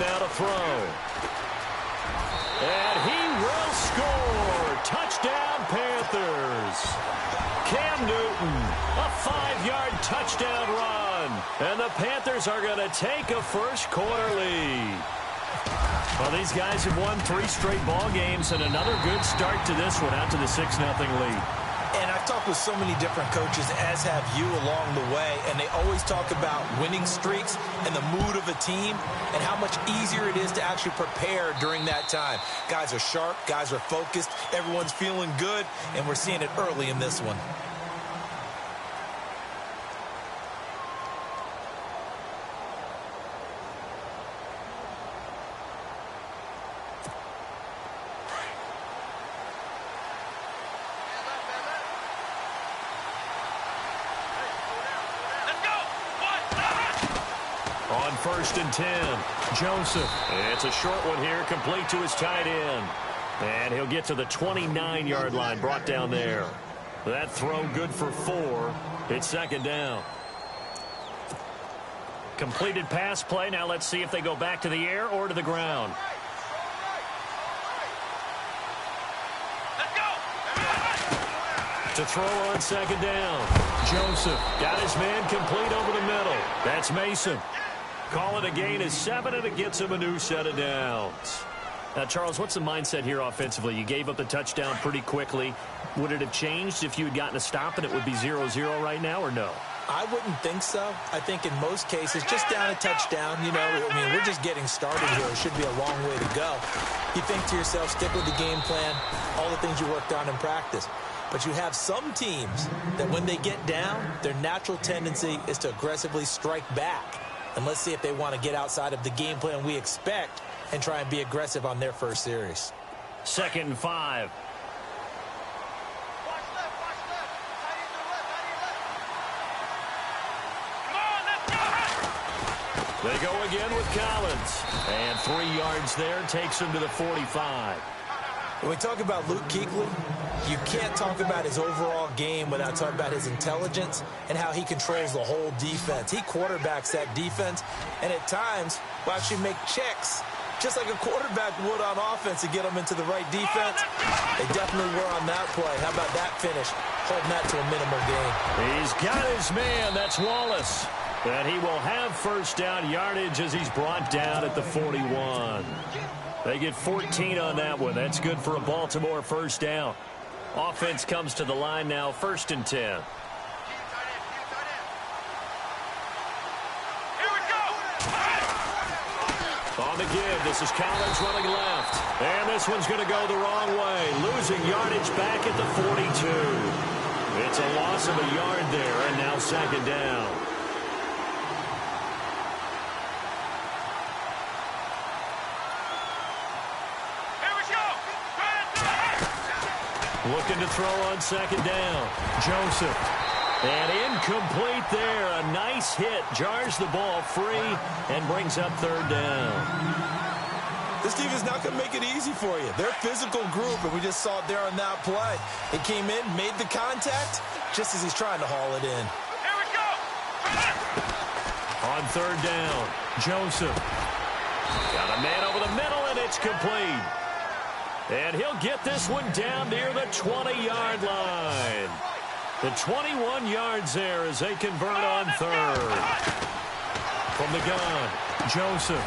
now to throw. And he will score. Touchdown, Panthers. Cam Newton, a 5-yard touchdown run. And the Panthers are going to take a first-quarter lead. Well, these guys have won 3 straight ball games, and another good start to this one out to the 6-0 lead. And I've talked with so many different coaches, as have you along the way, and they always talk about winning streaks and the mood of a team and how much easier it is to actually prepare during that time. Guys are sharp, guys are focused, everyone's feeling good, and we're seeing it early in this one. On 1st and 10, Joseph. It's a short one here, complete to his tight end. And he'll get to the 29-yard line, brought down there. That throw good for 4. It's 2nd down. Completed pass play. Now let's see if they go back to the air or to the ground. To throw on 2nd down. Joseph got his man complete over the middle. That's Mason. Call it a gain of 7, and it gets him a new set of downs. Now, Charles, what's the mindset here offensively? You gave up the touchdown pretty quickly. Would it have changed if you had gotten a stop and it would be 0-0 right now, or no? I wouldn't think so. I think in most cases, just down a touchdown, you know, I mean, we're just getting started here. It should be a long way to go. You think to yourself, stick with the game plan, all the things you worked on in practice. But you have some teams that when they get down, their natural tendency is to aggressively strike back. And let's see if they want to get outside of the game plan we expect and try and be aggressive on their first series. 2nd and 5. They go again with Collins. And 3 yards there takes him to the 45. When we talk about Luke Kuechly, you can't talk about his overall game without talking about his intelligence and how he controls the whole defense. He quarterbacks that defense, and at times will actually make checks, just like a quarterback would on offense to get them into the right defense. They definitely were on that play. How about that finish? Holding that to a minimal gain. He's got his man. That's Wallace. And he will have first down yardage as he's brought down at the 41. They get 14 on that one. That's good for a Baltimore first down. Offense comes to the line now, 1st and 10. On the give, this is Collins running left. And this one's going to go the wrong way. Losing yardage back at the 42. It's a loss of a yard there, and now 2nd down. Looking to throw on 2nd down. Joseph. And incomplete there. A nice hit. Jars the ball free and brings up 3rd down. This team is not going to make it easy for you. They're a physical group, and we just saw it there on that play. It came in, made the contact, just as he's trying to haul it in. Here we go. On 3rd down, Joseph. Got a man over the middle, and it's complete. And he'll get this one down near the 20-yard line. The 21 yards there as they convert on 3rd. From the gun, Joseph.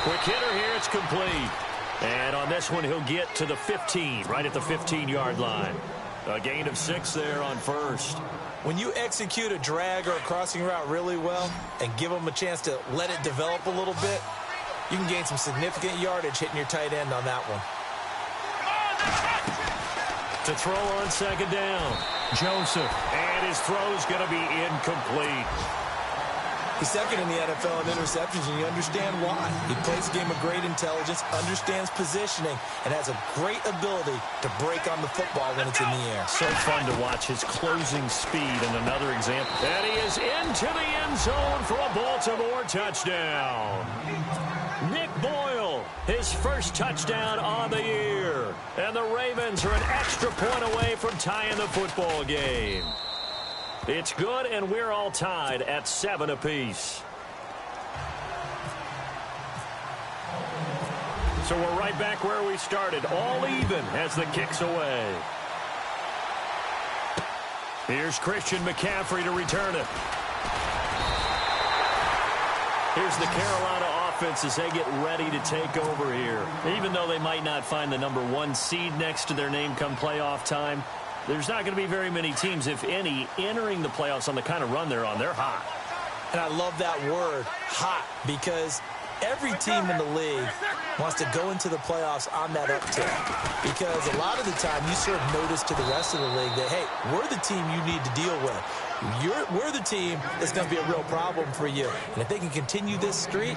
Quick hitter here, it's complete. And on this one, he'll get to the 15, right at the 15-yard line. A gain of 6 there on 1st. When you execute a drag or a crossing route really well and give them a chance to let it develop a little bit, you can gain some significant yardage hitting your tight end on that one. To throw on 2nd down, Joseph. And his throw's going to be incomplete. He's 2nd in the NFL in interceptions, and you understand why. He plays a game of great intelligence, understands positioning, and has a great ability to break on the football when it's in the air. So fun to watch his closing speed, and another example. And he is into the end zone for a Baltimore touchdown. Nick Boyle, his first touchdown on the year. And the Ravens are an extra point away from tying the football game. It's good, and we're all tied at 7 apiece. So we're right back where we started, all even as the kick's away. Here's Christian McCaffrey to return it. Here's the Carolina offense as they get ready to take over here. Even though they might not find the #1 seed next to their name come playoff time, there's not going to be very many teams, if any, entering the playoffs on the kind of run they're on. They're hot. And I love that word, hot, because every team in the league wants to go into the playoffs on that uptick. Because a lot of the time you serve notice to the rest of the league that, hey, we're the team you need to deal with. We're the team that's going to be a real problem for you. And if they can continue this streak,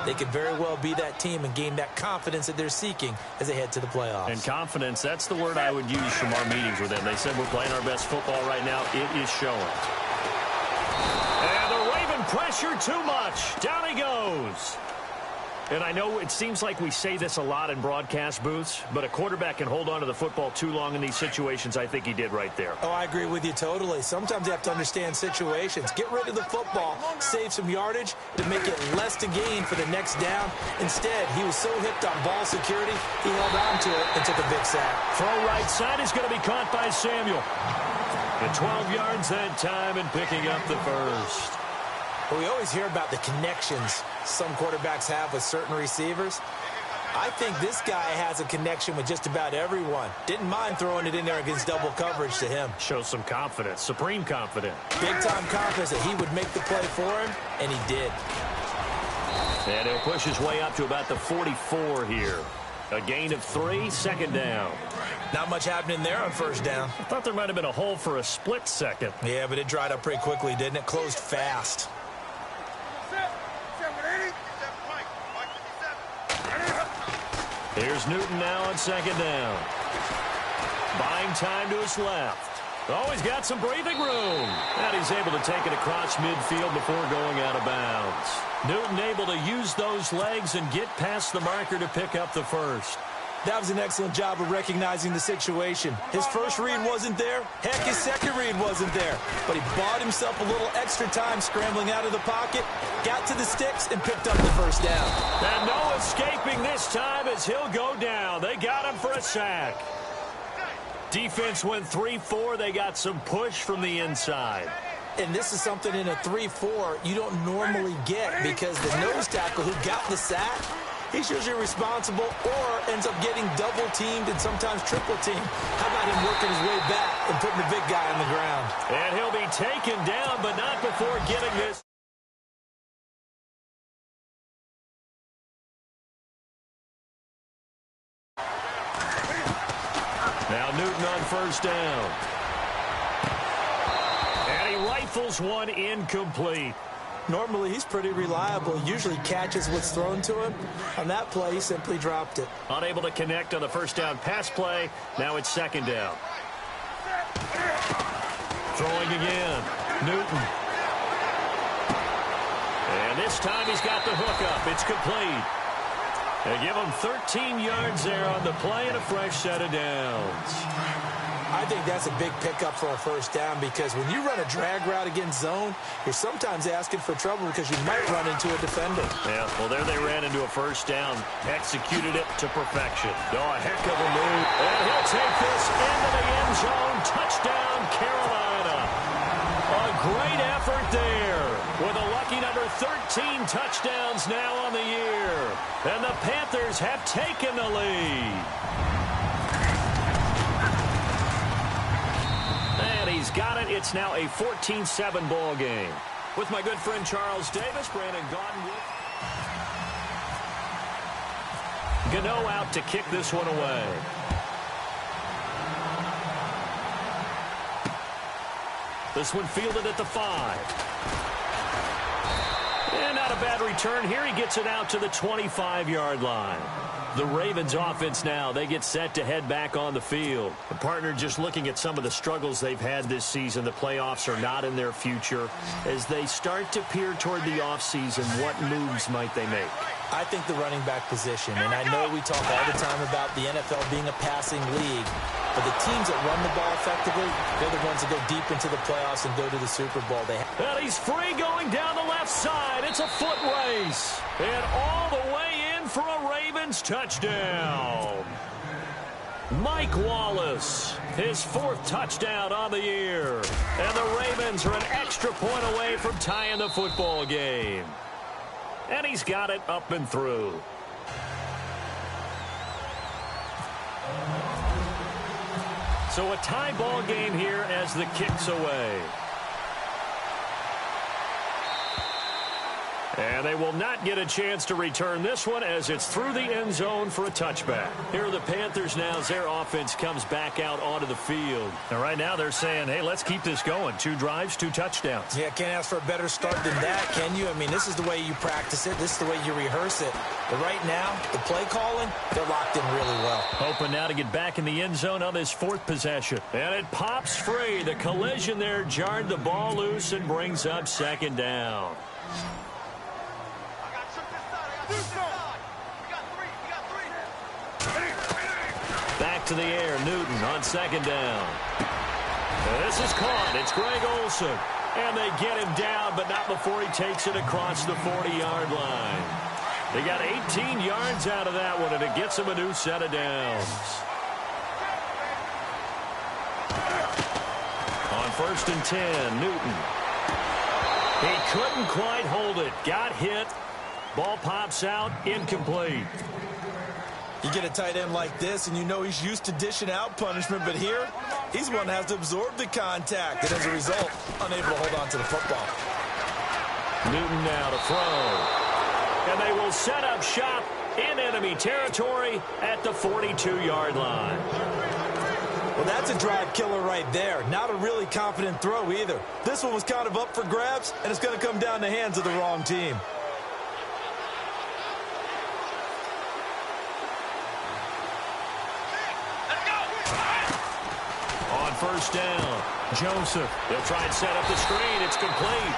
they could very well be that team and gain that confidence that they're seeking as they head to the playoffs. And confidence, that's the word I would use from our meetings with them. They said we're playing our best football right now. It is showing. And the Raven pressure too much. Down he goes. And I know it seems like we say this a lot in broadcast booths, but a quarterback can hold on to the football too long in these situations. I think he did right there. Oh, I agree with you totally. Sometimes you have to understand situations. Get rid of the football, save some yardage to make it less to gain for the next down. Instead, he was so hipped on ball security, he held on to it and took a big sack. Throw right side is going to be caught by Samuel. And 12 yards that time and picking up the first. But we always hear about the connections some quarterbacks have with certain receivers. I think this guy has a connection with just about everyone. Didn't mind throwing it in there against double coverage to him. Shows some confidence, supreme confidence. Big-time confidence that he would make the play for him, and he did. And he'll push his way up to about the 44 here. A gain of 3, second down. Not much happening there on first down. I thought there might have been a hole for a split second. Yeah, but it dried up pretty quickly, didn't it? Closed fast. Here's Newton now on second down. Buying time to his left. Oh, he's got some breathing room. And he's able to take it across midfield before going out of bounds. Newton able to use those legs and get past the marker to pick up the first. That was an excellent job of recognizing the situation. His first read wasn't there. Heck, his second read wasn't there. But he bought himself a little extra time scrambling out of the pocket, got to the sticks, and picked up the first down. And no escaping this time as he'll go down. They got him for a sack. Defense went 3-4. They got some push from the inside. And this is something in a 3-4 you don't normally get because the nose tackle who got the sack, he's usually responsible or ends up getting double-teamed and sometimes triple-teamed. How about him working his way back and putting the big guy on the ground? And he'll be taken down, but not before getting this. Now Newton on first down. And he rifles one incomplete. Normally, he's pretty reliable. Usually catches what's thrown to him. On that play, he simply dropped it. Unable to connect on the first down pass play. Now it's second down. Throwing again. Newton. And this time he's got the hook up. It's complete. They give him 13 yards there on the play and a fresh set of downs. I think that's a big pickup for a first down because when you run a drag route against zone, you're sometimes asking for trouble because you might run into a defender. Yeah, well, there they ran into a first down. Executed it to perfection. Oh, a heck of a move. And he'll take this into the end zone. Touchdown, Carolina. A great effort there with a lucky number 13 touchdowns now on the year. And the Panthers have taken the lead. And he's got it. It's now a 14-7 ball game. With my good friend Charles Davis, Brandon Gaudin with Gano out to kick this one away. This one fielded at the 5. And not a bad return here. He gets it out to the 25-yard line. The Ravens offense now, they get set to head back on the field. The partner just looking at some of the struggles they've had this season. The playoffs are not in their future. As they start to peer toward the offseason, what moves might they make? I think the running back position, and I know we talk all the time about the NFL being a passing league, but the teams that run the ball effectively, they're the ones that go deep into the playoffs and go to the Super Bowl. And he's free going down the left side. It's a foot race. And all the way in for a Raven Ravens touchdown. Mike Wallace, his 4th touchdown on the year. And the Ravens are an extra point away from tying the football game. And he's got it up and through. So a tie ball game here as the kick's away. And they will not get a chance to return this one as it's through the end zone for a touchback. Here are the Panthers now as their offense comes back out onto the field. And right now they're saying, hey, let's keep this going. 2 drives, 2 touchdowns. Yeah, can't ask for a better start than that, can you? I mean, this is the way you practice it. This is the way you rehearse it. But right now, the play calling, they're locked in really well. Hoping now to get back in the end zone on this 4th possession. And it pops free. The collision there jarred the ball loose and brings up 2nd down. Back to the air, Newton on 2nd down. This is caught. It's Greg Olsen. And they get him down, but not before he takes it across the 40-yard line. They got 18 yards out of that one, and it gets him a new set of downs. On 1st and 10, Newton. He couldn't quite hold it. Got hit. Ball pops out, incomplete. You get a tight end like this, and you know he's used to dishing out punishment, but here, he's one that has to absorb the contact, and as a result, unable to hold on to the football. Newton now to throw. And they will set up shop in enemy territory at the 42-yard line. Well, that's a drive killer right there. Not a really confident throw either. This one was kind of up for grabs, and it's going to come down the hands of the wrong team. On 1st down, Joseph. They'll try and set up the screen. It's complete.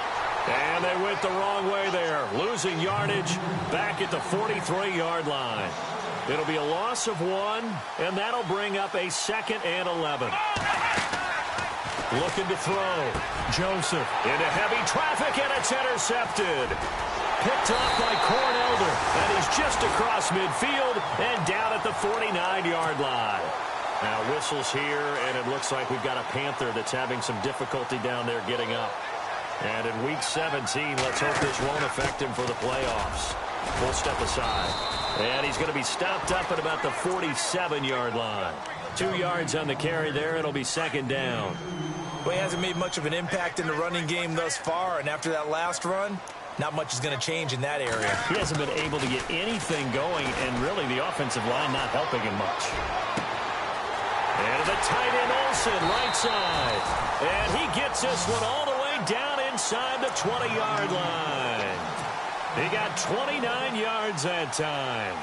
And they went the wrong way there. Losing yardage back at the 43-yard line. It'll be a loss of 1, and that'll bring up a 2nd and 11. Looking to throw. Joseph into heavy traffic, and it's intercepted. Picked off by Cornelder. And he's just across midfield and down at the 49-yard line. Now whistles here, and it looks like we've got a Panther that's having some difficulty down there getting up. And in Week 17, let's hope this won't affect him for the playoffs. We'll step aside. And he's going to be stopped up at about the 47-yard line. 2 yards on the carry there. It'll be 2nd down. Well, he hasn't made much of an impact in the running game thus far, and after that last run, not much is going to change in that area. He hasn't been able to get anything going, and really the offensive line not helping him much. And the tight end Olsen, right side. And he gets this one all the way down inside the 20-yard line. He got 29 yards that time.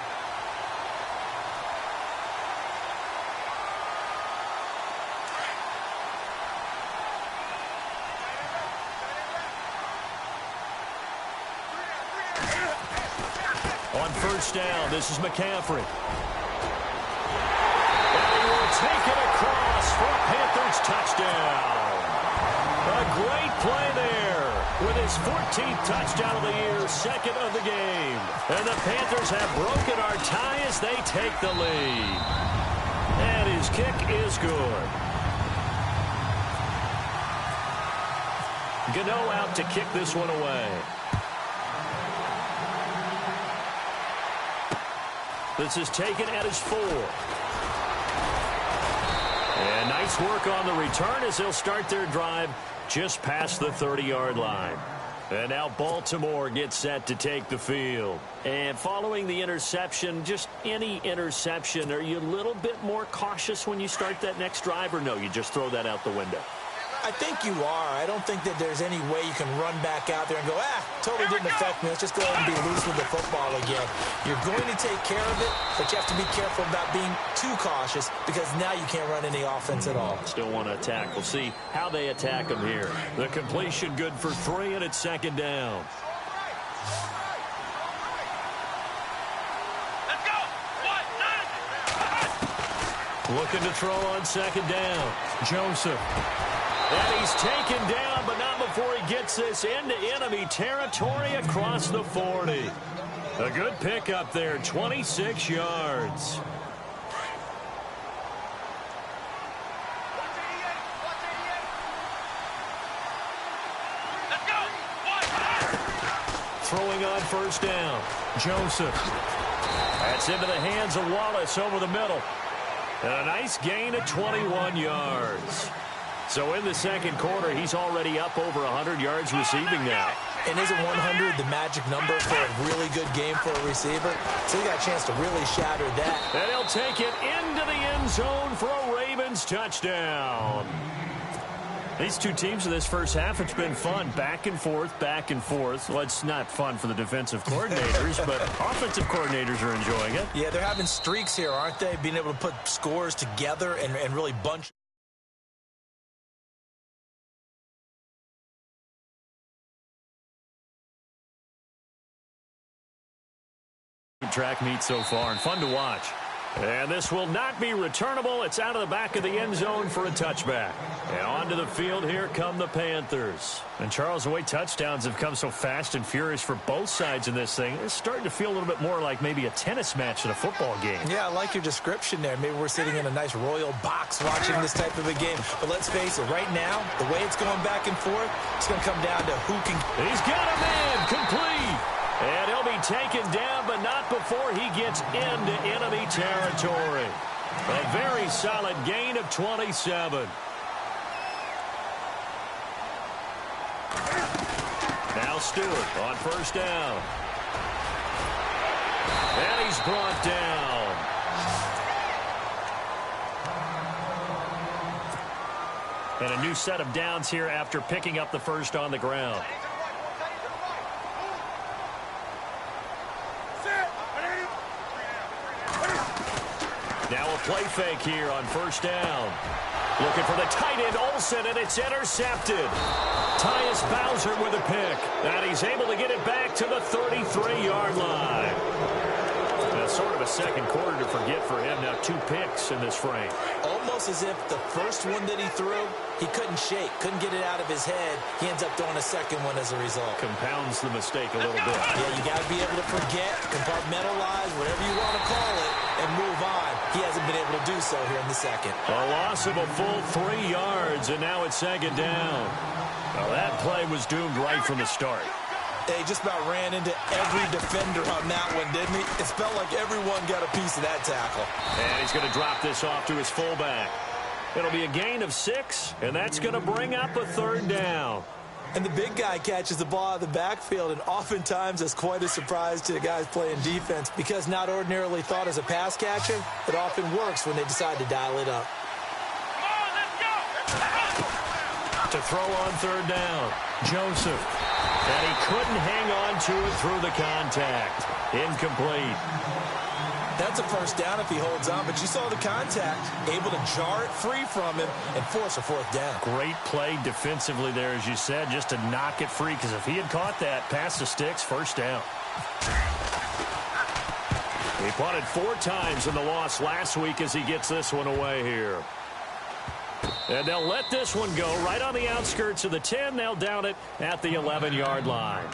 On 1st down, this is McCaffrey. Take it across for a Panthers touchdown. A great play there with his 14th touchdown of the year, 2nd of the game. And the Panthers have broken our tie as they take the lead. And his kick is good. Gano out to kick this one away. This is taken at his 4. And nice work on the return as they'll start their drive just past the 30-yard line. And now Baltimore gets set to take the field. And following the interception, just any interception, are you a little bit more cautious when you start that next drive, or no, you just throw that out the window? I think you are. I don't think that there's any way you can run back out there and go, totally didn't affect me. Let's just go ahead and be loose with the football again. You're going to take care of it, but you have to be careful about being too cautious because now you can't run any offense at all. Still want to attack. We'll see how they attack them here. The completion good for 3, and it's 2nd down. Looking to throw on 2nd down. Joseph. And he's taken down, but not before he gets this into enemy territory across the 40. A good pickup there, 26 yards. Throwing on first down. Joseph. That's into the hands of Wallace over the middle. And a nice gain of 21 yards. So in the second quarter, he's already up over 100 yards receiving now. And isn't 100 the magic number for a really good game for a receiver? So he got a chance to really shatter that. And he'll take it into the end zone for a Ravens touchdown. These two teams in this first half, it's been fun. Back and forth, back and forth. Well, it's not fun for the defensive coordinators, but offensive coordinators are enjoying it. Yeah, they're having streaks here, aren't they? Being able to put scores together and really bunch. Track meet so far, and fun to watch. And this will not be returnable. It's out of the back of the end zone for a touchback. And onto the field, here come the Panthers. And Charles, the way touchdowns have come so fast and furious for both sides in this thing, it's starting to feel a little bit more like maybe a tennis match in a football game. Yeah, I like your description there. Maybe we're sitting in a nice royal box watching this type of a game. But let's face it, right now, the way it's going back and forth, it's going to come down to who can. He's got a man complete. And he'll be taken down, but not before he gets into enemy territory. A very solid gain of 27. Now Stewart on first down. And he's brought down. And a new set of downs here after picking up the first on the ground. Now a play fake here on first down. Looking for the tight end, Olsen, and it's intercepted. Tyus Bowser with a pick. And he's able to get it back to the 33-yard line. That's sort of a second quarter to forget for him. Now 2 picks in this frame. Almost as if the first one that he threw, he couldn't shake, couldn't get it out of his head. He ends up throwing a second one as a result. Compounds the mistake a little bit. Yeah, you got to be able to forget, compartmentalize, whatever you want to call it, and move on. He hasn't been able to do so here in the second. A loss of a full 3 yards, and now it's second down. Well, that play was doomed right from the start. He just about ran into every defender on that one, didn't he? It felt like everyone got a piece of that tackle. And he's going to drop this off to his fullback. It'll be a gain of 6, and that's going to bring up a third down. And the big guy catches the ball out of the backfield, and oftentimes it's quite a surprise to the guys playing defense because not ordinarily thought as a pass catcher, it often works when they decide to dial it up. To throw on third down, Joseph. And he couldn't hang on to it through the contact. Incomplete. That's a first down if he holds on, but you saw the contact, able to jar it free from him and force a fourth down. Great play defensively there, as you said, just to knock it free, because if he had caught that, past the sticks, first down. He punted 4 times in the loss last week as he gets this one away here. And they'll let this one go right on the outskirts of the 10. They'll down it at the 11-yard line.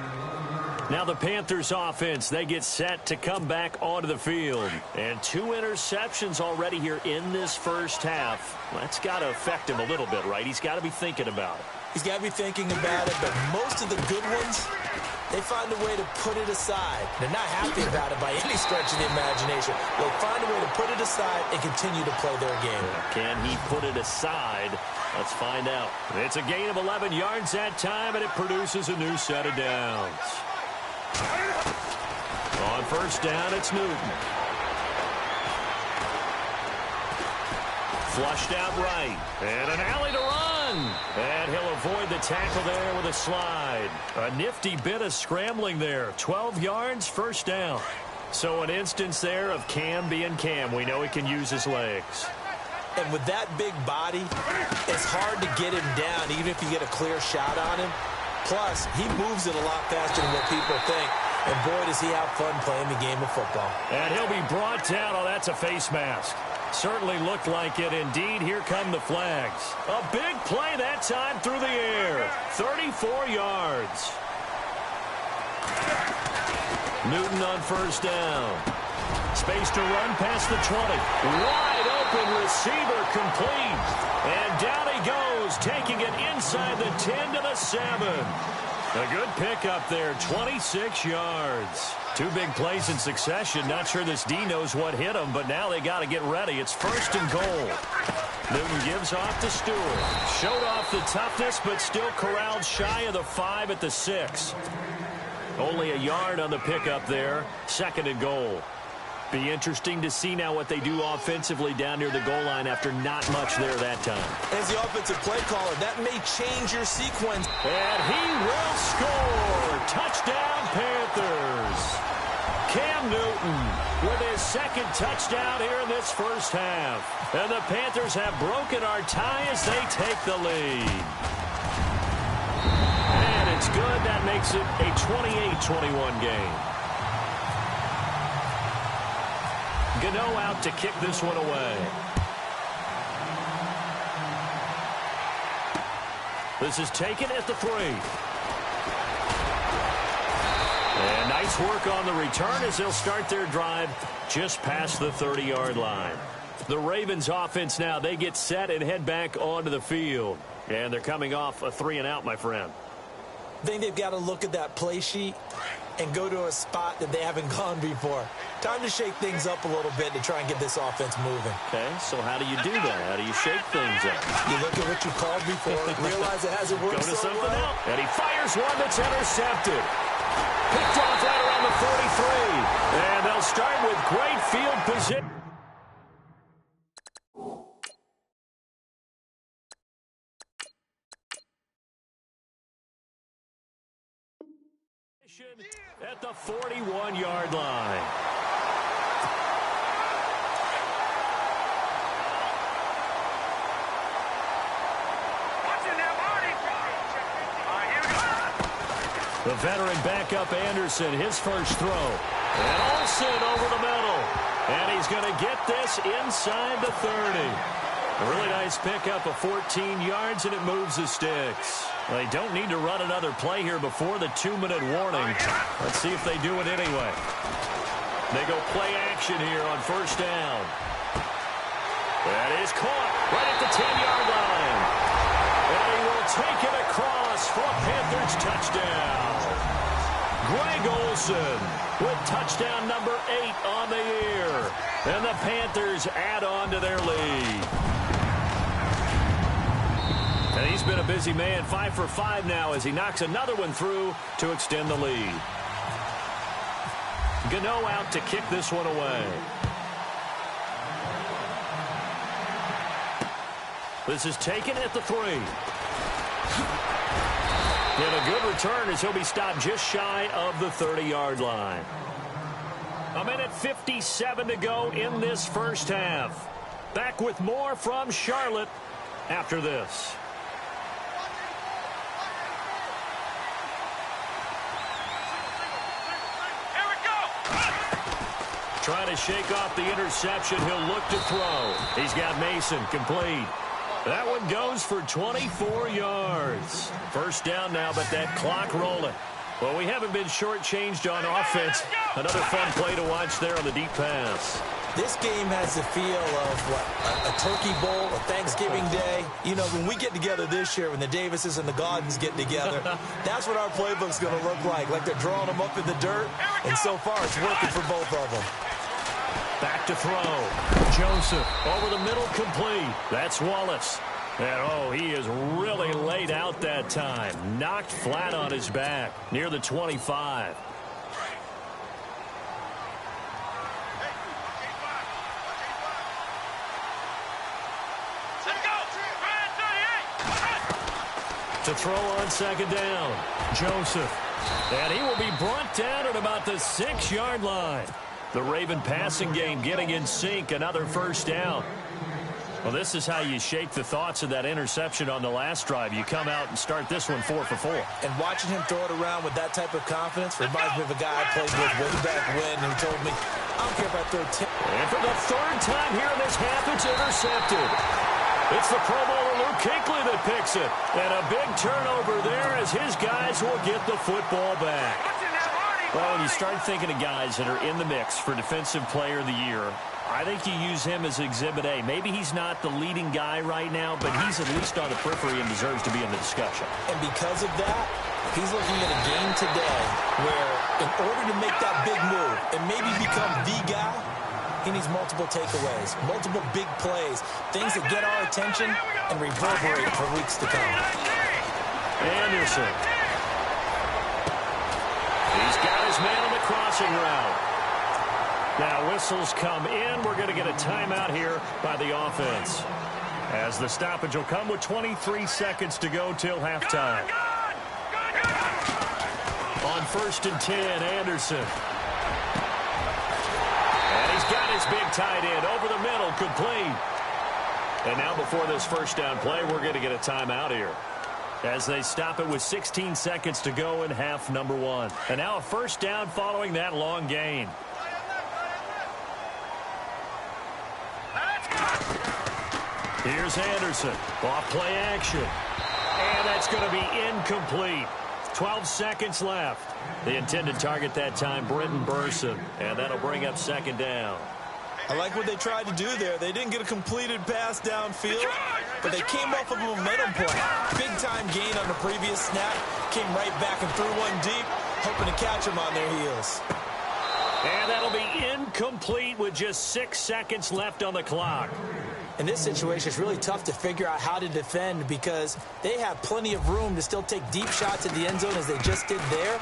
Now the Panthers offense, they get set to come back onto the field. And 2 interceptions already here in this first half. That's got to affect him a little bit, right? He's got to be thinking about it. He's got to be thinking about it, but most of the good ones, they find a way to put it aside. They're not happy about it by any stretch of the imagination. They'll find a way to put it aside and continue to play their game. Can he put it aside? Let's find out. It's a gain of 11 yards that time, and it produces a new set of downs. On first down, it's Newton. Flushed out right. And an alley to run. And he'll avoid the tackle there with a slide. A nifty bit of scrambling there. 12 yards, first down. So an instance there of Cam being Cam. We know he can use his legs. And with that big body, it's hard to get him down, even if you get a clear shot on him. Plus, he moves it a lot faster than what people think. And boy, does he have fun playing the game of football. And he'll be brought down. Oh, that's a face mask. Certainly looked like it. Indeed, here come the flags. A big play that time through the air. 34 yards. Newton on first down. Space to run past the 20. Wide open receiver complete. And down he goes, taking it inside the 10 to the 7. A good pickup there, 26 yards. Two big plays in succession. Not sure this D knows what hit him, but now they got to get ready. It's first and goal. Newton gives off to Stewart. Showed off the toughness, but still corralled shy of the 5 at the 6. Only a yard on the pickup there. Second and goal. Be interesting to see now what they do offensively down near the goal line after not much there that time. As the offensive play caller, that may change your sequence. And he will score. Touchdown, Panthers. Cam Newton with his second touchdown here in this first half. And the Panthers have broken our tie as they take the lead. And it's good. That makes it a 28-21 game. Gano out to kick this one away. This is taken at the 3. And nice work on the return as they'll start their drive just past the 30-yard line. The Ravens offense now, they get set and head back onto the field. And they're coming off a 3-and-out, my friend. I think they've got to look at that play sheet and go to a spot that they haven't gone before. Time to shake things up a little bit to try and get this offense moving. Okay, so how do you do that? How do you shake things up? You look at what you called before, realize it hasn't worked Go to so something well. else. And he fires one that's intercepted. Picked off right around the 43. And they'll start with great field position. At the 41-yard line. The veteran backup Anderson, his first throw. And Olsen over the middle. And he's going to get this inside the 30. A really nice pickup of 14 yards, and it moves the sticks. They don't need to run another play here before the 2-minute warning. Let's see if they do it anyway. They go play action here on first down. That is caught right at the 10-yard line. And he will take it across for a Panthers touchdown. Greg Olsen with touchdown number 8 on the year. And the Panthers add on to their lead. And he's been a busy man, 5 for 5 now as he knocks another one through to extend the lead. Gano out to kick this one away. This is taken at the 3. And a good return as he'll be stopped just shy of the 30-yard line. 1:57 to go in this first half. Back with more from Charlotte after this. Trying to shake off the interception. He'll look to throw. He's got Mason complete. That one goes for 24 yards. First down now, but that clock rolling. Well, we haven't been shortchanged on offense. Another fun play to watch there on the deep pass. This game has the feel of, what, a turkey bowl, a Thanksgiving day. You know, when we get together this year, when the Davises and the Gaudens get together, that's what our playbook's going to look like they're drawing them up in the dirt. And so far, it's working for both of them. Back to throw. Joseph over the middle, complete. That's Wallace. And, oh, he is really laid out that time. Knocked flat on his back near the 25. To throw on second down. Joseph. And he will be brought down at about the 6-yard line. The Raven passing game getting in sync. Another first down. Well, this is how you shake the thoughts of that interception on the last drive. You come out and start this one 4 for 4. And watching him throw it around with that type of confidence reminds me of a guy I played with way back when who told me, I don't care if I throw 10. And for the third time here in this half, it's intercepted. It's the Pro Bowler Luke Kuechly that picks it. And a big turnover there as his guys will get the football back. Well, when you start thinking of guys that are in the mix for Defensive Player of the Year, I think you use him as Exhibit A. Maybe he's not the leading guy right now, but he's at least on the periphery and deserves to be in the discussion. And because of that, he's looking at a game today where in order to make that big move and maybe become the guy, he needs multiple takeaways, multiple big plays, things that get our attention and reverberate for weeks to come. Anderson. He's got his man on the crossing route. Now whistles come in. We're going to get a timeout here by the offense, as the stoppage will come with 23 seconds to go till halftime. On 1st and 10, Anderson. And he's got his big tight end over the middle, complete. And now before this first down play, we're going to get a timeout here, as they stop it with 16 seconds to go in half number 1. And now a first down following that long gain. Here's Anderson. Off play action. And that's going to be incomplete. 12 seconds left. The intended target that time, Brenton Burson. And that'll bring up second down. I like what they tried to do there. They didn't get a completed pass downfield, but they came off of a momentum play. Big-time gain on the previous snap. Came right back and threw one deep, hoping to catch them on their heels. And that'll be incomplete with just 6 seconds left on the clock. In this situation, it's really tough to figure out how to defend because they have plenty of room to still take deep shots at the end zone as they just did there.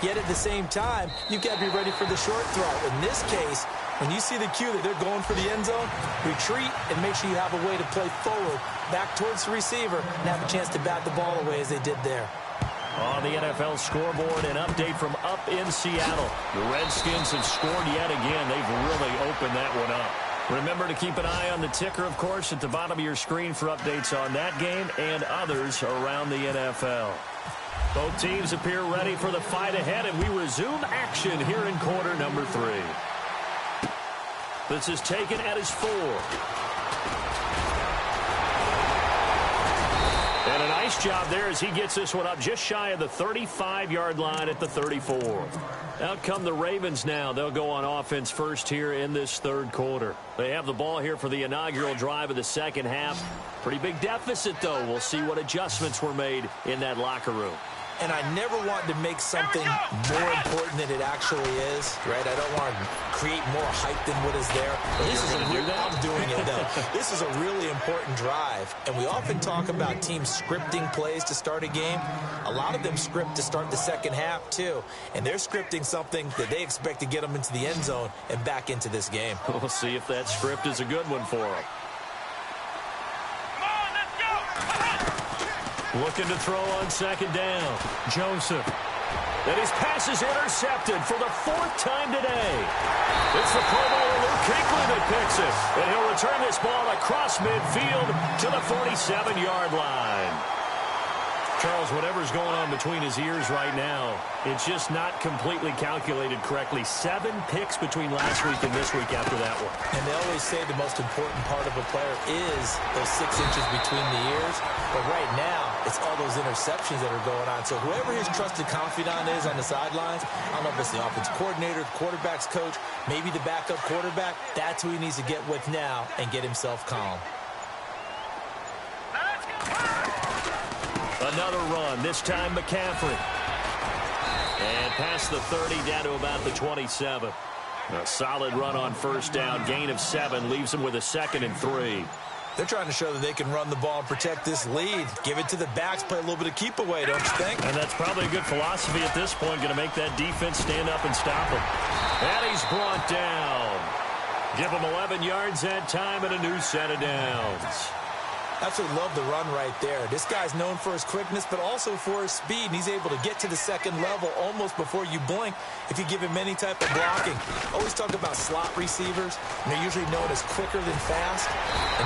Yet at the same time, you've got to be ready for the short throw. In this case, when you see the cue that they're going for the end zone, retreat and make sure you have a way to play forward, back towards the receiver, and have a chance to bat the ball away as they did there. On the NFL scoreboard, an update from up in Seattle. The Redskins have scored yet again. They've really opened that one up. Remember to keep an eye on the ticker, of course, at the bottom of your screen for updates on that game and others around the NFL. Both teams appear ready for the fight ahead, and we resume action here in quarter number 3. This is taken at his 4. And a nice job there as he gets this one up just shy of the 35-yard line at the 34. Out come the Ravens now. They'll go on offense first here in this third quarter. They have the ball here for the inaugural drive of the second half. Pretty big deficit, though. We'll see what adjustments were made in that locker room. And I never want to make something more important than it actually is, right? I don't want to create more hype than what is there. This is I'm doing it, though. This is a really important drive. And we often talk about teams scripting plays to start a game. A lot of them script to start the second half, too. And they're scripting something that they expect to get them into the end zone and back into this game. We'll see if that script is a good one for them. Looking to throw on second down. Joseph. And his pass is intercepted for the 4th time today. It's the Pro Bowler Luke Kuechly that picks it. And he'll return this ball across midfield to the 47-yard line. Charles, whatever's going on between his ears right now, it's just not completely calculated correctly. 7 picks between last week and this week after that one. And they always say the most important part of a player is those 6 inches between the ears. But right now, it's all those interceptions that are going on. So whoever his trusted confidant is on the sidelines, I don't know if it's the offense coordinator, the quarterback's coach, maybe the backup quarterback, that's who he needs to get with now and get himself calm. Another run, this time McCaffrey. And past the 30 down to about the 27. A solid run on first down, gain of 7, leaves him with a 2nd and 3. They're trying to show that they can run the ball and protect this lead. Give it to the backs, play a little bit of keep away, don't you think? And that's probably a good philosophy at this point, going to make that defense stand up and stop him. And he's brought down. Give him 11 yards that time and a new set of downs. Absolutely love the run right there. This guy's known for his quickness, but also for his speed. And he's able to get to the second level almost before you blink if you give him any type of blocking. Always talk about slot receivers, and they're usually known as quicker than fast.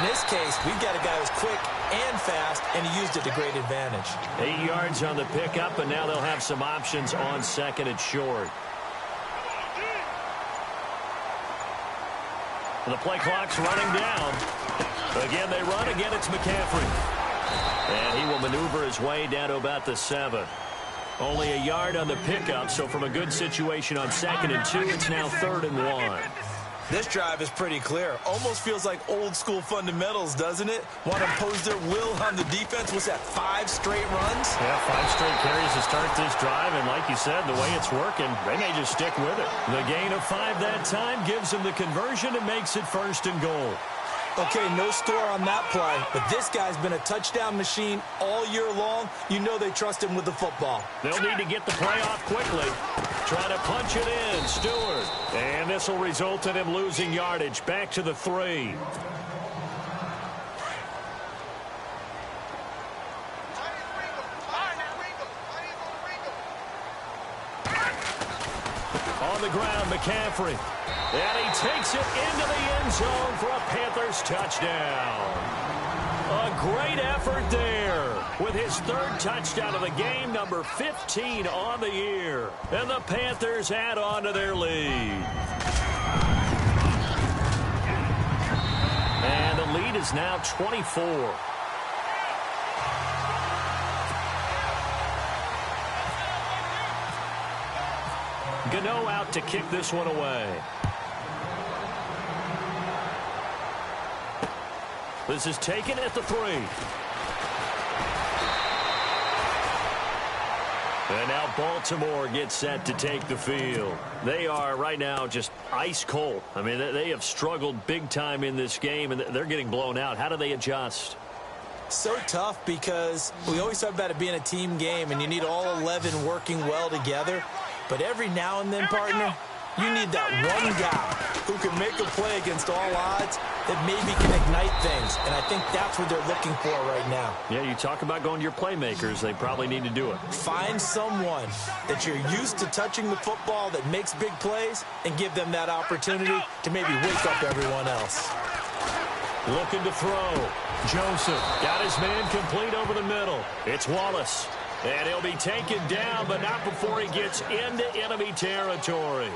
In this case, we've got a guy who's quick and fast, and he used it to great advantage. 8 yards on the pickup, and now they'll have some options on second and short. The play clock's running down. Again, they run. Again, it's McCaffrey. And he will maneuver his way down to about the 7. Only a yard on the pickup, so from a good situation on 2nd and 2, it's now 3rd and 1. This drive is pretty clear. Almost feels like old-school fundamentals, doesn't it? Want to impose their will on the defense. What's that, 5 straight runs? Yeah, 5 straight carries to start this drive, and like you said, the way it's working, they may just stick with it. The gain of 5 that time gives them the conversion and makes it 1st and goal. Okay, no score on that play, but this guy's been a touchdown machine all year long. You know they trust him with the football. They'll need to get the play off quickly. Try to punch it in, Stewart. And this will result in him losing yardage. Back to the 3. On the ground, McCaffrey. And he takes it into the end zone for a Panthers touchdown. A great effort there with his 3rd touchdown of the game, number 15 on the year. And the Panthers add on to their lead. And the lead is now 24. Gano out to kick this one away. This is taken at the 3. And now Baltimore gets set to take the field. They are right now just ice cold. I mean, they have struggled big time in this game, and they're getting blown out. How do they adjust? So tough because we always talk about it being a team game, and you need all 11 working well together. But every now and then, partner, you need that one guy who can make a play against all odds that maybe can ignite things. And I think that's what they're looking for right now. Yeah, you talk about going to your playmakers. They probably need to do it. Find someone that you're used to touching the football that makes big plays and give them that opportunity to maybe wake up everyone else. Looking to throw. Joseph got his man complete over the middle. It's Wallace. And he'll be taken down, but not before he gets into enemy territory.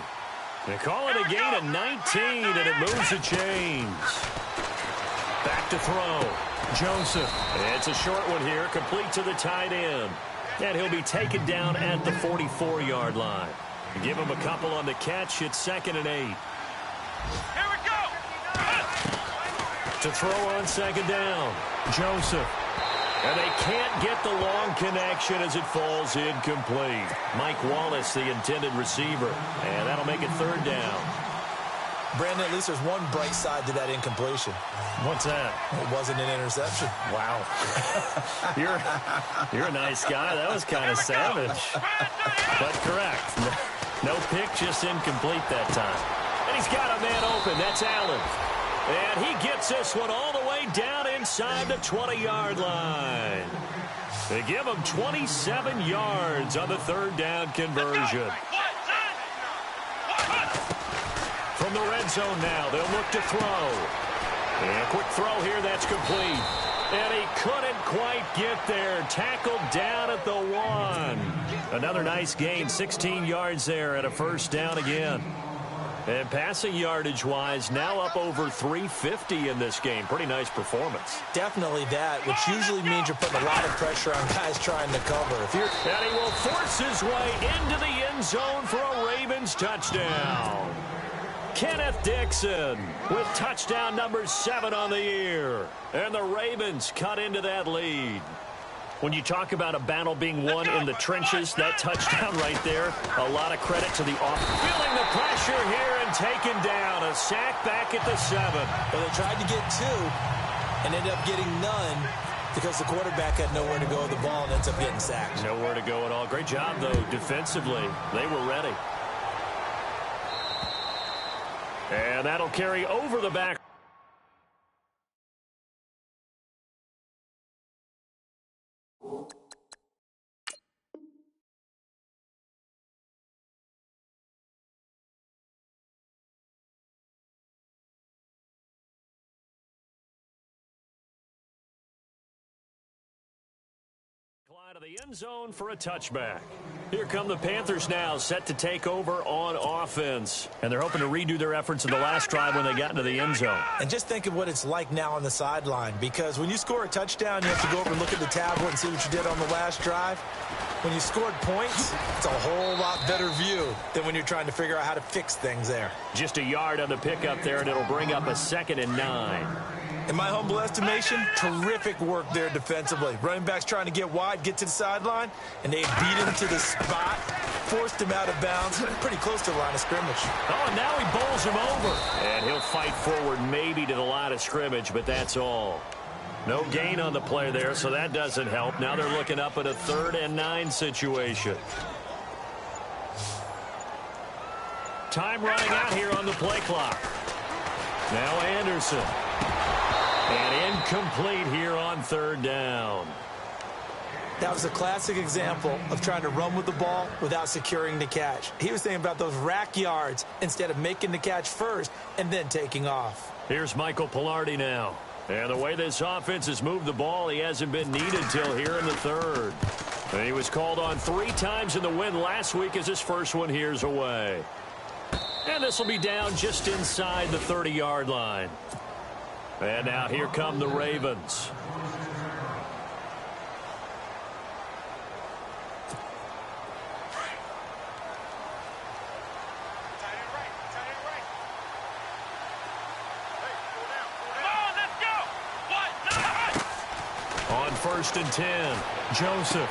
They call it a gain of 19, and it moves the chains. Back to throw. Joseph. It's a short one here, complete to the tight end. And he'll be taken down at the 44-yard line. Give him a couple on the catch. It's 2nd and 8. Here we go. To throw on 2nd down. Joseph. And they can't get the long connection as it falls incomplete. Mike Wallace, the intended receiver. And that'll make it 3rd down. Brandon, at least there's one bright side to that incompletion. What's that? It wasn't an interception. Wow. You're a nice guy. That was kind of savage. But correct. No pick, just incomplete that time. And he's got a man open. That's Allen. And he gets this one all the way down inside the 20-yard line. They give him 27 yards on the 3rd down conversion. From the red zone now, they'll look to throw. And a quick throw here, that's complete. And he couldn't quite get there. Tackled down at the 1. Another nice gain, 16 yards there and a 1st down again. And passing yardage-wise, now up over 350 in this game. Pretty nice performance. Definitely that, which usually means you're putting a lot of pressure on guys trying to cover. And he will force his way into the end zone for a Ravens touchdown. Kenneth Dixon with touchdown number 7 on the year. And the Ravens cut into that lead. When you talk about a battle being won in the trenches, that touchdown right there, a lot of credit to the offense. Feeling the pressure here and taken down. A sack back at the 7. Well, they tried to get 2 and ended up getting none because the quarterback had nowhere to go with the ball and ends up getting sacked. Nowhere to go at all. Great job, though, defensively. They were ready. And that'll carry over the back. Line of the end zone for a touchback. Here come the Panthers now, set to take over on offense. And they're hoping to redo their efforts in the last drive when they got into the end zone. And just think of what it's like now on the sideline, because when you score a touchdown, you have to go over and look at the tablet and see what you did on the last drive. When you scored points, it's a whole lot better view than when you're trying to figure out how to fix things there. Just a yard on the pickup there, and it'll bring up a 2nd and 9. In my humble estimation, terrific work there defensively. Running backs trying to get wide, get to the sideline, and they beat him to the spot, forced him out of bounds, pretty close to the line of scrimmage. Oh, and now he bowls him over. And he'll fight forward maybe to the line of scrimmage, but that's all. No gain on the play there, so that doesn't help. Now they're looking up at a 3rd and 9 situation. Time running out here on the play clock. Now Anderson. And incomplete here on 3rd down. That was a classic example of trying to run with the ball without securing the catch. He was thinking about those rack yards instead of making the catch first and then taking off. Here's Michael Pilardi now. And the way this offense has moved the ball, he hasn't been needed till here in the 3rd. And he was called on 3 times in the win last week as his first one here's away. And this will be down just inside the 30-yard line. And now here come the Ravens. On 1st and 10, Joseph.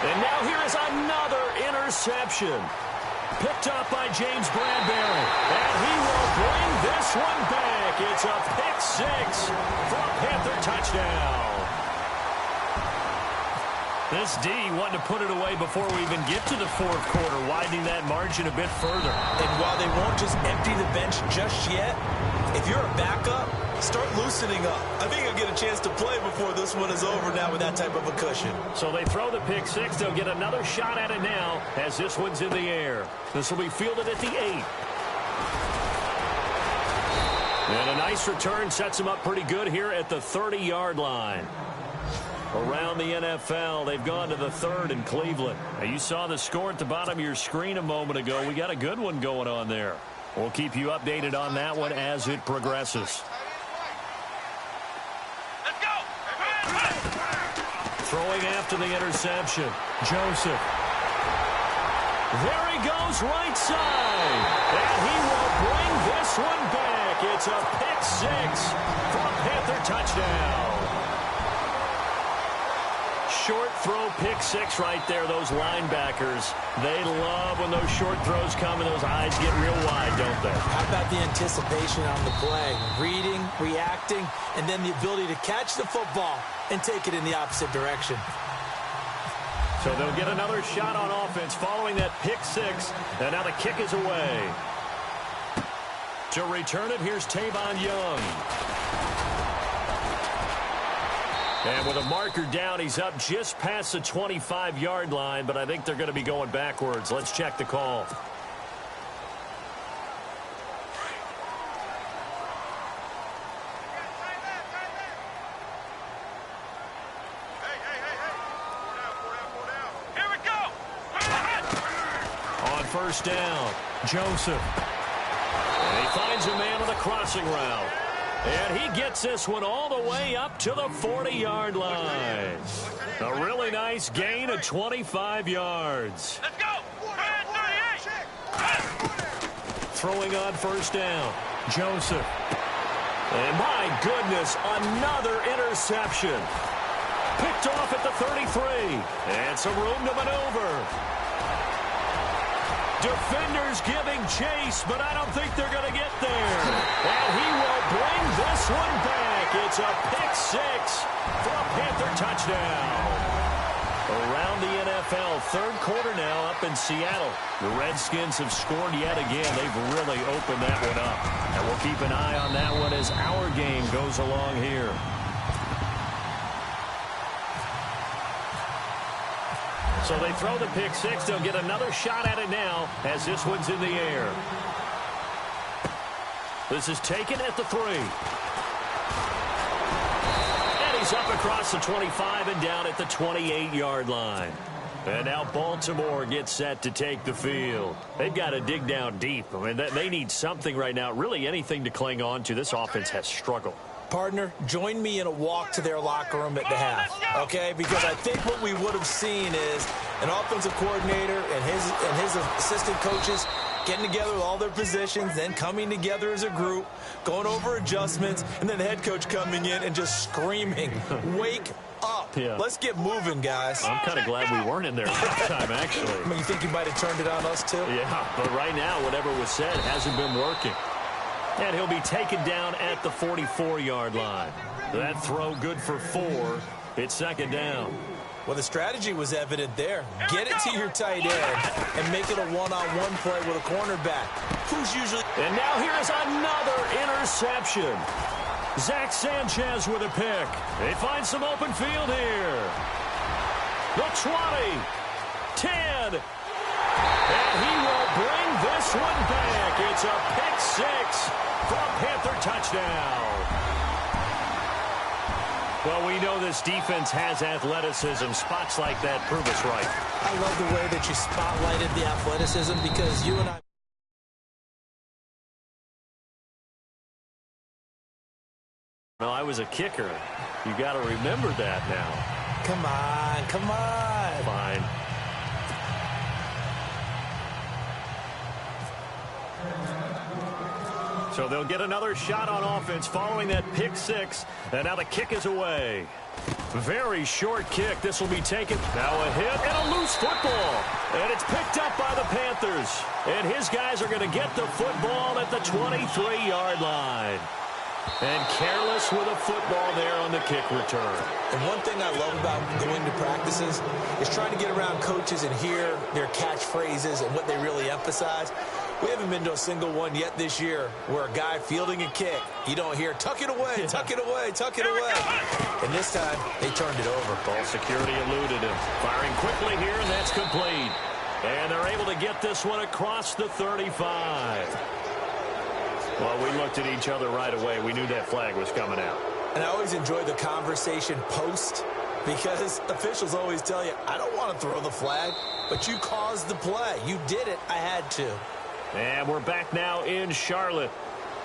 And now here is another interception. Picked up by James Bradbury. And he will bring this one back. It's a pick 6 for a Panther touchdown. This D wanted to put it away before we even get to the 4th quarter, widening that margin a bit further. And while they won't just empty the bench just yet, if you're a backup, start loosening up. I think you'll get a chance to play before this one is over now with that type of a cushion. So they throw the pick 6. They'll get another shot at it now as this one's in the air. This will be fielded at the 8. And a nice return sets them up pretty good here at the 30-yard line. Around the NFL, they've gone to the 3rd in Cleveland. Now, you saw the score at the bottom of your screen a moment ago. We got a good one going on there. We'll keep you updated on that one as it progresses. Let's go! Throwing after the interception, Joseph. There he goes right side. And he will bring this one back. It's a pick 6 for a Panther touchdown. Short throw pick 6 right there. Those linebackers, they love when those short throws come and those eyes get real wide, don't they? How about the anticipation on the play? Reading, reacting, and then the ability to catch the football and take it in the opposite direction. So they'll get another shot on offense following that pick 6. And now the kick is away. To return it, here's Tavon Young. And with a marker down, he's up just past the 25-yard line, but I think they're going to be going backwards. Let's check the call. Here we go! On 1st down, Joseph. And he finds a man on the crossing route. And he gets this one all the way up to the 40-yard line. A really nice gain of 25 yards. Let's go! 38! Throwing on 1st down, Joseph. And my goodness, another interception. Picked off at the 33. And some room to maneuver. Defenders giving chase, but I don't think they're going to get there. And he will bring this one back. It's a pick 6 for a Panther touchdown. Around the NFL, 3rd quarter now up in Seattle. The Redskins have scored yet again. They've really opened that one up. And we'll keep an eye on that one as our game goes along here. So they throw the pick 6. They'll get another shot at it now as this one's in the air. This is taken at the 3. And he's up across the 25 and down at the 28-yard line. And now Baltimore gets set to take the field. They've got to dig down deep. I mean, they need something right now, really anything to cling on to. This offense has struggled. Partner, join me in a walk to their locker room at the half, okay? Because I think what we would have seen is an offensive coordinator and his assistant coaches getting together with all their positions, then coming together as a group, going over adjustments, and then the head coach coming in and just screaming, wake up. Yeah. Let's get moving, guys. I'm kind of glad we weren't in there this time, actually. I mean, you think you might have turned it on us, too? Yeah, but right now, whatever was said hasn't been working. And he'll be taken down at the 44-yard line. That throw good for 4. It's second down. Well, the strategy was evident there. Get it to your tight end and make it a one-on-one play with a cornerback. Who's usually... And now here is another interception. Zach Sanchez with a pick. They find some open field here. The 20, 10, and he will bring this one back. It's a pick 6 for a Panther touchdown. Well, we know this defense has athleticism. Spots like that prove us right. I love the way that you spotlighted the athleticism because you and I... Well, I was a kicker. You got to remember that now. Come on, come on. Fine. So they'll get another shot on offense following that pick 6. And now the kick is away. Very short kick. This will be taken. Now a hit and a loose football. And it's picked up by the Panthers. And his guys are going to get the football at the 23-yard line. And careless with a football there on the kick return. And one thing I love about going to practices is trying to get around coaches and hear their catchphrases and what they really emphasize. We haven't been to a single one yet this year where a guy fielding a kick, you don't hear, tuck it away, tuck it away, tuck it away. And this time, they turned it over. Ball security eluded him. Firing quickly here, and that's complete. And they're able to get this one across the 35. Well, we looked at each other right away. We knew that flag was coming out. And I always enjoy the conversation post because officials always tell you, I don't want to throw the flag, but you caused the play. You did it. I had to. And we're back now in Charlotte.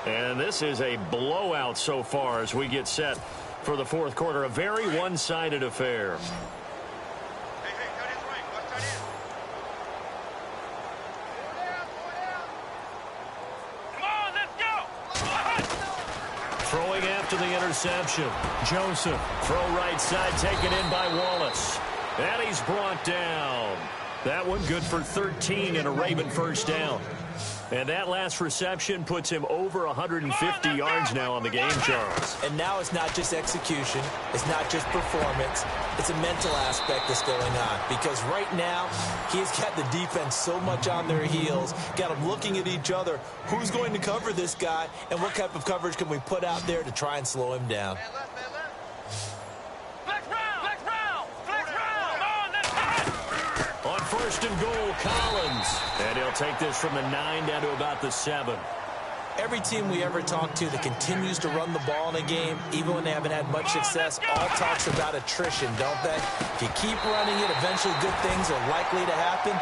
And this is a blowout so far as we get set for the fourth quarter. A very one-sided affair. Throwing after the interception. Joseph. Throw right side taken in by Wallace. And he's brought down. That one good for 13 and a Raven first down. And that last reception puts him over 150 yards now on the game, Charles. And now it's not just execution. It's not just performance. It's a mental aspect that's going on. Because right now, he's got the defense so much on their heels. Got them looking at each other. Who's going to cover this guy? And what type of coverage can we put out there to try and slow him down? On first and goal, Collins. And he'll take this from the 9 down to about the 7. Every team we ever talk to that continues to run the ball in a game, even when they haven't had much success, all talks about attrition, don't they? If you keep running it, eventually good things are likely to happen.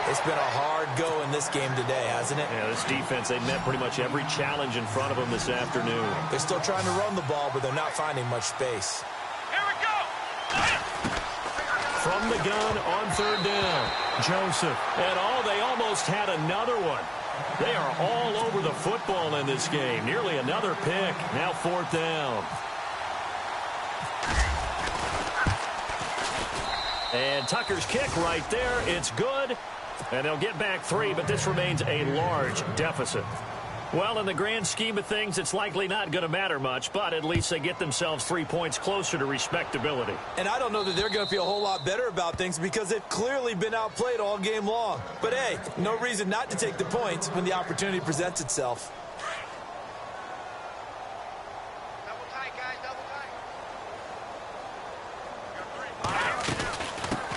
It's been a hard go in this game today, hasn't it? Yeah, this defense, they met pretty much every challenge in front of them this afternoon. They're still trying to run the ball, but they're not finding much space. Here we go! From the gun on third down, Joseph. And they almost had another one. They are all over the football in this game. Nearly another pick. Now fourth down. And Tucker's kick right there. It's good. And they'll get back 3, but this remains a large deficit. Well, in the grand scheme of things, it's likely not going to matter much, but at least they get themselves 3 points closer to respectability. And I don't know that they're going to feel a whole lot better about things because they've clearly been outplayed all game long. But, hey, no reason not to take the points when the opportunity presents itself. Double tight, guys, double tight.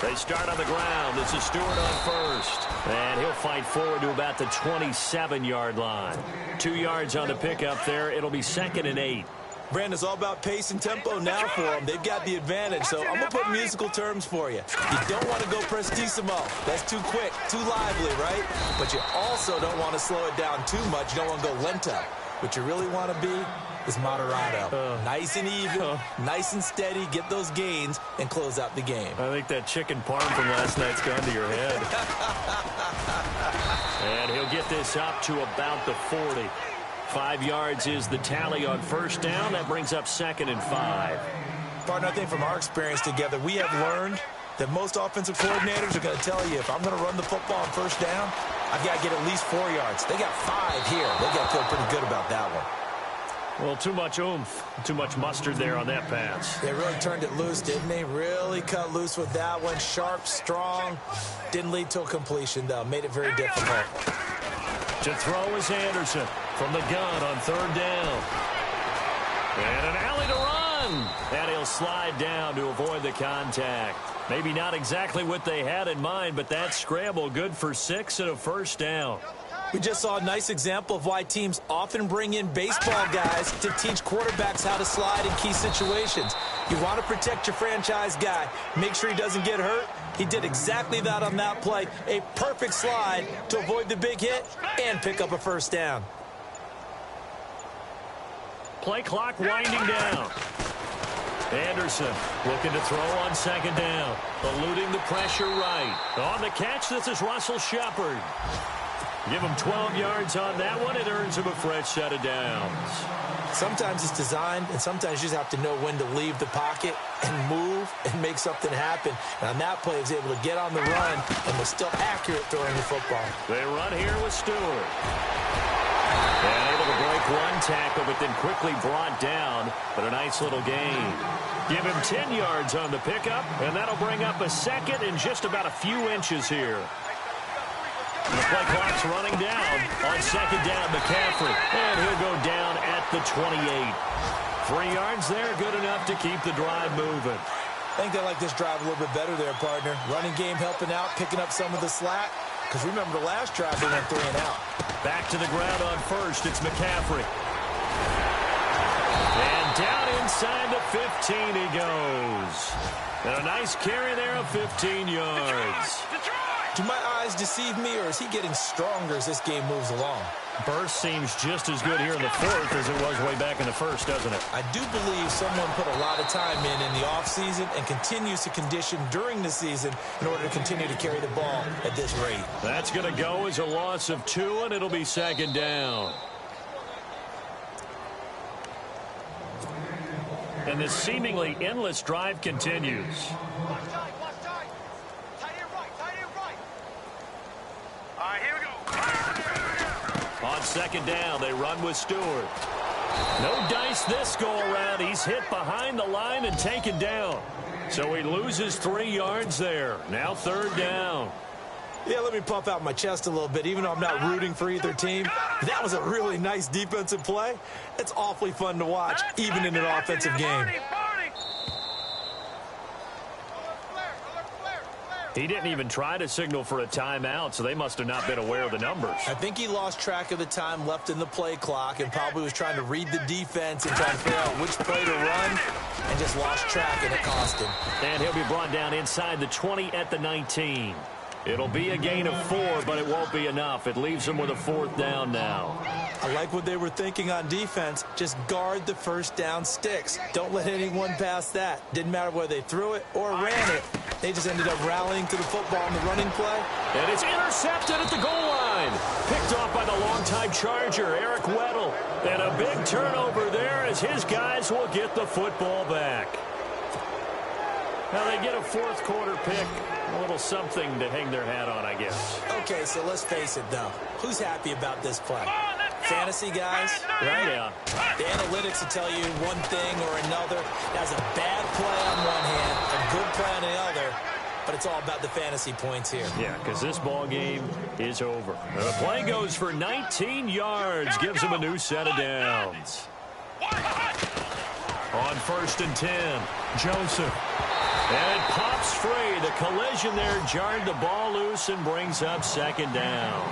They start on the ground. This is Stewart on first. And he'll fight forward to about the 27-yard line. 2 yards on the pickup there. It'll be 2nd and 8. Brandon, it's all about pace and tempo now for them. They've got the advantage, so I'm going to put musical terms for you. You don't want to go prestissimo. That's too quick, too lively, right? But you also don't want to slow it down too much. You don't want to go lento. What you really want to be is Moderado. Nice and even, nice and steady, get those gains, and close out the game. I think that chicken parm from last night's gone to your head. And he'll get this up to about the 40. 5 yards is the tally on first down. That brings up 2nd and 5. Partner, I think from our experience together, we have learned that most offensive coordinators are going to tell you, if I'm going to run the football on first down, I've got to get at least 4 yards. They got 5 here. They got to feel pretty good about that one. Well, too much oomph, too much mustard there on that pass. They really turned it loose, didn't they? Really cut loose with that one. Sharp, strong. Didn't lead to a completion, though. Made it very difficult. To throw is Anderson from the gun on 3rd down. And an alley to run. And he'll slide down to avoid the contact. Maybe not exactly what they had in mind, but that scramble good for 6 and a first down. We just saw a nice example of why teams often bring in baseball guys to teach quarterbacks how to slide in key situations. You want to protect your franchise guy. Make sure he doesn't get hurt. He did exactly that on that play. A perfect slide to avoid the big hit and pick up a first down. Play clock winding down. Anderson looking to throw on 2nd down. Eluding the pressure right. On the catch, this is Russell Shepard. Give him 12 yards on that one. It earns him a fresh set of downs. Sometimes it's designed, and sometimes you just have to know when to leave the pocket and move and make something happen. And on that play, he was able to get on the run and was still accurate throwing the football. They run here with Stewart. And able to break one tackle, but then quickly brought down. But a nice little gain. Give him 10 yards on the pickup, and that'll bring up a 2nd and just about a few inches here. The play clock's running down on 2nd down, McCaffrey. And he'll go down at the 28. 3 yards there, good enough to keep the drive moving. I think they like this drive a little bit better there, partner. Running game helping out, picking up some of the slack. Because remember, the last drive they went 3 and out. Back to the ground on first, it's McCaffrey. And down inside the 15 he goes. And a nice carry there of 15 yards. Do my eyes deceive me, or is he getting stronger as this game moves along? Burst seems just as good here in the 4th as it was way back in the 1st, doesn't it? I do believe someone put a lot of time in the offseason and continues to condition during the season in order to continue to carry the ball at this rate. That's going to go as a loss of 2, and it'll be 2nd down. And this seemingly endless drive continues. On 2nd down, they run with Stewart. No dice this go-around. He's hit behind the line and taken down. So he loses 3 yards there. Now 3rd down. Yeah, let me puff out my chest a little bit, even though I'm not rooting for either team. That was a really nice defensive play. It's awfully fun to watch, even in an offensive game. He didn't even try to signal for a timeout, so they must have not been aware of the numbers. I think he lost track of the time left in the play clock and probably was trying to read the defense and trying to figure out which play to run and just lost track, and it cost him. And he'll be brought down inside the 20 at the 19. It'll be a gain of 4, but it won't be enough. It leaves him with a 4th down now. I like what they were thinking on defense. Just guard the first down sticks. Don't let anyone pass that. Didn't matter whether they threw it or ran it. They just ended up rallying to the football on the running play. And it's intercepted at the goal line. Picked off by the longtime Charger, Eric Weddle. And a big turnover there as his guys will get the football back. Now they get a 4th quarter pick. A little something to hang their hat on, I guess. Okay, so let's face it, though. Who's happy about this play? Fantasy guys, right? Yeah. The analytics will tell you one thing or another. That's a bad play on one hand, a good play on the other, but it's all about the fantasy points here. Yeah, because this ball game is over. The play goes for 19 yards, gives him a new set of downs. On 1st and 10, Joseph. And it pops free. The collision there jarred the ball loose and brings up 2nd down.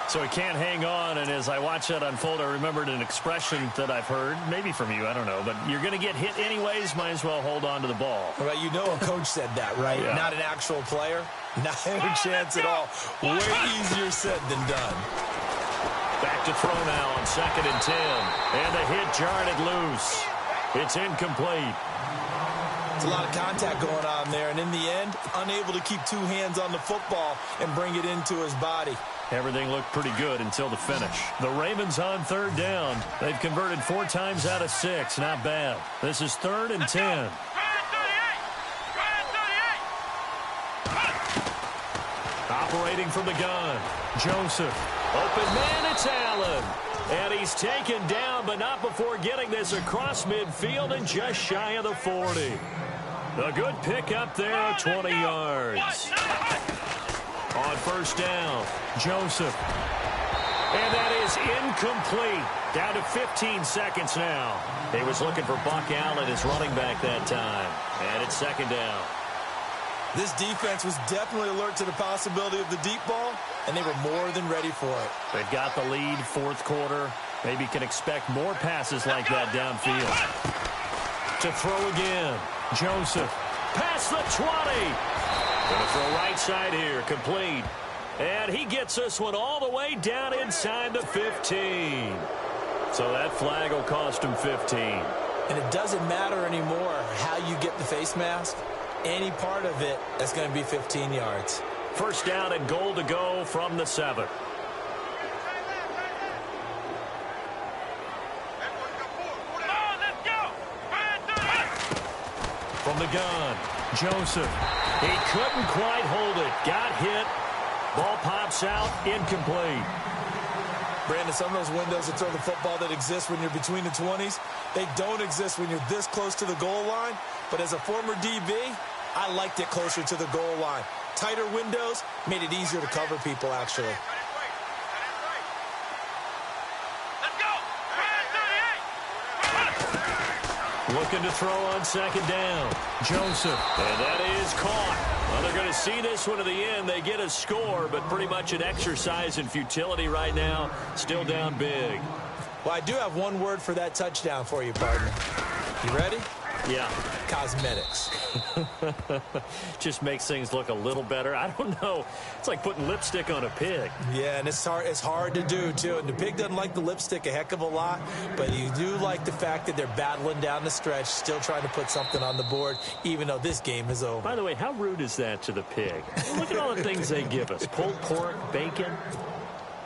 So he can't hang on, and as I watch that unfold, I remembered an expression that I've heard, maybe from you, I don't know, but you're going to get hit anyways, might as well hold on to the ball. Well, you know a coach said that, right? Yeah. Not an actual player. Not a chance at all. Way easier said than done. Back to throw now on 2nd and 10. And the hit jarred it loose. It's incomplete. It's a lot of contact going on there, and in the end, unable to keep 2 hands on the football and bring it into his body. Everything looked pretty good until the finish. The Ravens on 3rd down. They've converted 4 times out of 6. Not bad. This is 3rd and 10. Operating from the gun. Joseph. Open man, it's Allen. And he's taken down, but not before getting this across midfield and just shy of the 40. A good pick up there, 20 yards. On 1st down, Joseph. And that is incomplete. Down to 15 seconds now. He was looking for Buck Allen, his running back that time. And it's 2nd down. This defense was definitely alert to the possibility of the deep ball, and they were more than ready for it. They've got the lead, 4th quarter. Maybe can expect more passes like that downfield. To throw again, Joseph. Past the 20. Going to throw right side here, complete. And he gets this one all the way down inside the 15. So that flag will cost him 15. And it doesn't matter anymore how you get the face mask. Any part of it, that's going to be 15 yards. 1st down and goal to go from the 7. From the gun, Joseph. He couldn't quite hold it. Got hit. Ball pops out. Incomplete. Brandon, some of those windows to throw the football that exist when you're between the 20s, they don't exist when you're this close to the goal line. But as a former DB, I liked it closer to the goal line. Tighter windows made it easier to cover people, actually. Looking to throw on 2nd down. Joseph. And that is caught. Well, they're going to see this one to the end. They get a score, but pretty much an exercise in futility right now. Still down big. Well, I do have one word for that touchdown for you, partner. You ready? Yeah. Cosmetics. Just makes things look a little better. I don't know. It's like putting lipstick on a pig. Yeah, and it's hard to do, too. And the pig doesn't like the lipstick a heck of a lot, but you do like the fact that they're battling down the stretch, still trying to put something on the board, even though this game is over. By the way, how rude is that to the pig? Look at all the things they give us. Pulled pork, bacon.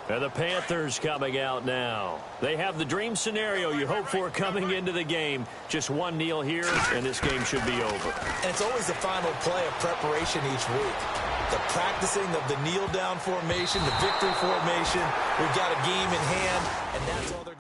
And the Panthers coming out now. They have the dream scenario you hope for coming into the game. Just one kneel here, and this game should be over. And it's always the final play of preparation each week. The practicing of the kneel-down formation, the victory formation. We've got a game in hand, and that's all they're